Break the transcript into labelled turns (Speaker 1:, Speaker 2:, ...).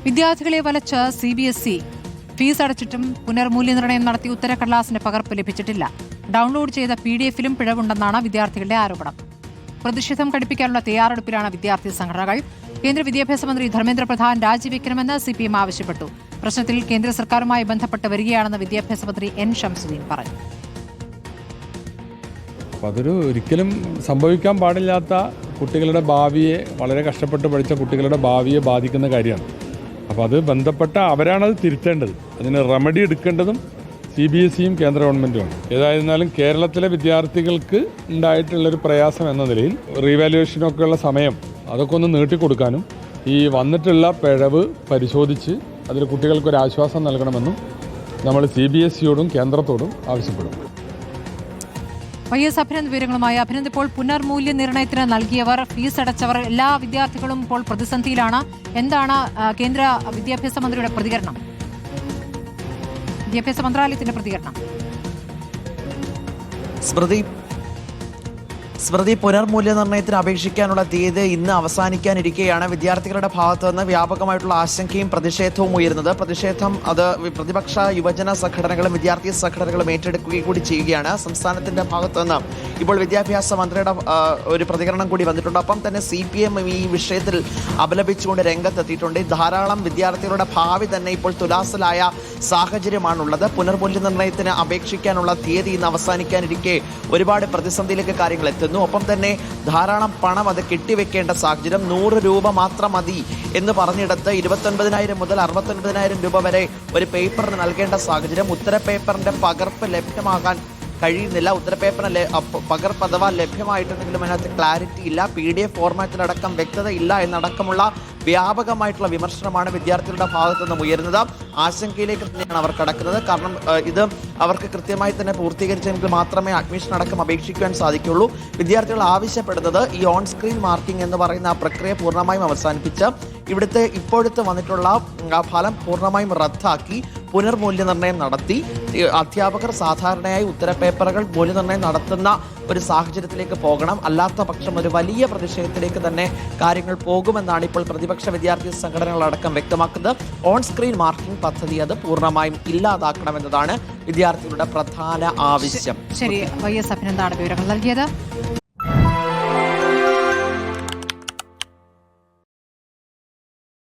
Speaker 1: വിദ്യാർത്ഥികളെ വലച്ച് CBSE fees അടച്ചിട്ടും പുനർമൂല്യനിർണ്ണയം നടത്തി ഉത്തരക്കടലാസിന്റെ പകർപ്പ് ലഭിച്ചിട്ടില്ല. ഡൗൺലോഡ് ചെയ്ത PDF-ലും പിഴവുണ്ടെന്നാണ് വിദ്യാർത്ഥികളുടെ ആരോപണം. പ്രതിഷേധം ഘടിപ്പിക്കാനുള്ള തയ്യാറെടുപ്പിലാണ് വിദ്യാർത്ഥി സംഘടനകൾ. കേന്ദ്ര വിദ്യാഭ്യാസ മന്ത്രി ധർമ്മേന്ദ്ര പ്രധാൻ രാജിവെക്കണമെന്ന് CPM ആവശ്യപ്പെട്ടു. പ്രശ്നത്തിൽ കേന്ദ്ര സർക്കാരുമായി ബന്ധപ്പെട്ട് വരികയാണെന്ന് വിദ്യാഭ്യാസ മന്ത്രി N. ഷംസുദ്ദീൻ പറഞ്ഞു.
Speaker 2: അതൊരു ഒരിക്കലും സംഭവിക്കാൻ പാടില്ലാത്ത കുട്ടികളുടെ ഭാവിയെ, വളരെ കഷ്ടപ്പെട്ട് പഠിച്ച കുട്ടികളുടെ ഭാവിയെ ബാധിക്കുന്ന കാര്യമാണ്. അപ്പോൾ അത് ബന്ധപ്പെട്ട അവരാണത് തിരുത്തേണ്ടത്. അതിന് റെമഡി എടുക്കേണ്ടതും CBSEയും കേന്ദ്ര ഗവൺമെൻറ്റുമാണ്. ഏതായിരുന്നാലും കേരളത്തിലെ വിദ്യാർത്ഥികൾക്ക് ഉണ്ടായിട്ടുള്ളൊരു പ്രയാസം എന്ന നിലയിൽ റീവാലുവേഷനൊക്കെയുള്ള സമയം അതൊക്കെ ഒന്ന് നീട്ടിക്കൊടുക്കാനും ഈ വന്നിട്ടുള്ള പിഴവ് പരിശോധിച്ച് അതിൽ കുട്ടികൾക്കൊരാശ്വാസം നൽകണമെന്നും നമ്മൾ CBSEയോടും കേന്ദ്രത്തോടും ആവശ്യപ്പെടും.
Speaker 1: YS അഭിനന്ദ് വിവരങ്ങളുമായി. അഭിനന്ദ്, ഇപ്പോൾ പുനർമൂല്യനിർണ്ണയത്തിന് നൽകിയവർ, ഫീസ് അടച്ചവർ, എല്ലാ വിദ്യാർത്ഥികളും ഇപ്പോൾ പ്രതിസന്ധിയിലാണ്. എന്താണ് കേന്ദ്ര വിദ്യാഭ്യാസ മന്ത്രിയുടെ പ്രതികരണം, വിദ്യാഭ്യാസ മന്ത്രാലയത്തിന്റെ പ്രതികരണം?
Speaker 3: സ്മൃതി, പുനർമൂല്യനിർണ്ണയത്തിന് അപേക്ഷിക്കാനുള്ള തീയതി ഇന്ന് അവസാനിക്കാനിരിക്കെയാണ് വിദ്യാർത്ഥികളുടെ ഭാഗത്തു നിന്ന് വ്യാപകമായിട്ടുള്ള ആശങ്കയും പ്രതിഷേധവും ഉയരുന്നത്. പ്രതിഷേധം അത് പ്രതിപക്ഷ യുവജന സംഘടനകളും വിദ്യാർത്ഥി സംഘടനകളും ഏറ്റെടുക്കുകയും കൂടി ചെയ്യുകയാണ്. സംസ്ഥാനത്തിന്റെ ഭാഗത്തു നിന്ന് ഇപ്പോൾ വിദ്യാഭ്യാസ മന്ത്രിയുടെ ഒരു പ്രതികരണം കൂടി വന്നിട്ടുണ്ട്. ഒപ്പം തന്നെ CPM ഈ വിഷയത്തിൽ അപലപിച്ചുകൊണ്ട് രംഗത്തെത്തിയിട്ടുണ്ട്. ധാരാളം വിദ്യാർത്ഥികളുടെ ഭാവി തന്നെ ഇപ്പോൾ തുലാസിലായ സാഹചര്യമാണുള്ളത്. പുനർമൂല്യനിർണ്ണയത്തിന് അപേക്ഷിക്കാനുള്ള തീയതി ഇന്ന് അവസാനിക്കാനിരിക്കെ ഒരുപാട് പ്രതിസന്ധിയിലേക്ക് കാര്യങ്ങൾ എത്തുന്നു. ഒപ്പം തന്നെ ധാരാളം പണം അത് കെട്ടിവെക്കേണ്ട സാഹചര്യം. 100 രൂപ മാത്രം മതി എന്ന് പറഞ്ഞിടത്ത് 29,000 മുതൽ 69,000 രൂപ വരെ ഒരു പേപ്പറിന് നൽകേണ്ട സാഹചര്യം. ഉത്തരപേപ്പറിന്റെ പകർപ്പ് ലഭ്യമാകാൻ കഴിയുന്നില്ല. ഉത്തരപേപ്പറിന് പകർപ്പ് അഥവാ ലഭ്യമായിട്ടുണ്ടെങ്കിലും അതിനകത്ത് ക്ലാരിറ്റി ഇല്ല. PDF ഫോർമാറ്റിലടക്കം വ്യക്തത ഇല്ല എന്നടക്കമുള്ള വ്യാപകമായിട്ടുള്ള വിമർശനമാണ് വിദ്യാർത്ഥികളുടെ ഭാഗത്തു നിന്നും ഉയരുന്നത്. ആശങ്കയിലേക്ക് തന്നെയാണ് അവർ കടക്കുന്നത്. കാരണം ഇത് അവർക്ക് കൃത്യമായി തന്നെ പൂർത്തീകരിച്ചെങ്കിൽ മാത്രമേ അഡ്മിഷൻ അടക്കം അപേക്ഷിക്കുവാൻ സാധിക്കുകയുള്ളൂ. വിദ്യാർത്ഥികൾ ആവശ്യപ്പെടുന്നത് ഈ ഓൺ സ്ക്രീൻ മാർക്കിംഗ് എന്ന് പറയുന്ന ആ പ്രക്രിയ പൂർണ്ണമായും അവസാനിപ്പിച്ച് ഇപ്പോഴത്തെ വന്നിട്ടുള്ള ഫലം പൂർണ്ണമായും റദ്ദാക്കി പുനർമൂല്യനിർണ്ണയം നടത്തി അധ്യാപകർ സാധാരണയായി ഉത്തരപേപ്പറുകൾ മൂല്യനിർണ്ണയം നടത്തുന്ന ഒരു സാഹചര്യത്തിലേക്ക് പോകണം. അല്ലാത്ത പക്ഷം ഒരു വലിയ പ്രതിഷേധത്തിലേക്ക് തന്നെ കാര്യങ്ങൾ പോകുമെന്നാണ് ഇപ്പോൾ പ്രതിപക്ഷ വിദ്യാർത്ഥി സംഘടനകളടക്കം വ്യക്തമാക്കുന്നത്. ഓൺ സ്ക്രീൻ മാർക്കിംഗ് പദ്ധതി അത് പൂർണ്ണമായും ഇല്ലാതാക്കണമെന്നതാണ് വിദ്യാർത്ഥികളുടെ പ്രധാന ആവശ്യം.
Speaker 1: ശരി, YS അഭിനന്ദാണ് വിവരങ്ങൾ നൽകിയത്.